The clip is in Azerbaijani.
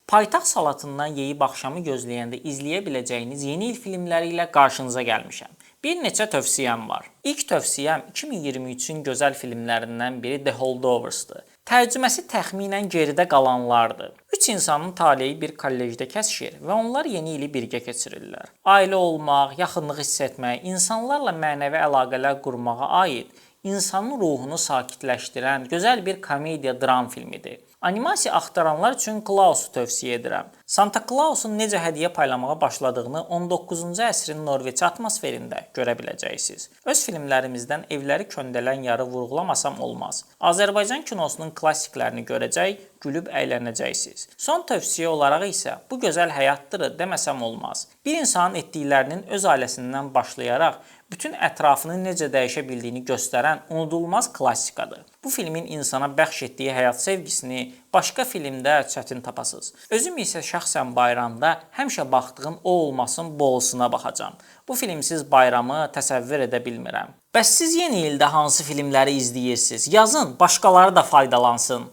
Paytaxt salatından yeyib axşamı gözləyəndə izləyə biləcəyiniz yeni il filmləri ilə qarşınıza gəlmişəm. Bir neçə tövsiyəm var. İlk tövsiyəm 2023-ün gözəl filmlərindən biri The Holdovers-dır. Tərcüməsi təxminən geridə qalanlardır. 3 insanın taleyi bir kollecdə kəsişir və onlar yeni ili birgə keçirirlər. Ailə olmaq, yaxınlıq hiss etmək, insanlarla mənəvi əlaqələr qurmağa aid, insanın ruhunu sakitləşdirən gözəl bir komediya-dram filmidir. Animasiya axtaranlar üçün Klausu tövsiyə edirəm. Santa Clausun necə hədiyyə paylamağa başladığını 19-cu əsrin Norveç atmosferində görə biləcəksiniz. Öz filmlərimizdən evləri köndələn yarı vurğulamasam olmaz. Azərbaycan kinosunun klassiklərini görəcək, gülüb əylənəcəksiniz. Son tövsiyə olaraq isə bu gözəl həyatdır deməsəm olmaz. Bir insanın etdiklərinin öz ailəsindən başlayaraq bütün ətrafını necə dəyişə bildiyini göstərən unudulmaz klassikadır. Bu filmin insana bəxş etdiyi həyat sevgisini başqa filmdə çətin tapasınız. Özüm isə şəxsən bayramda həmişə baxdığım o olmasın bu olsuna baxacam. Bu filmsiz bayramı təsəvvür edə bilmirəm. Bəs siz yeni ildə hansı filmləri izləyirsiniz? Yazın, başqaları da faydalansın.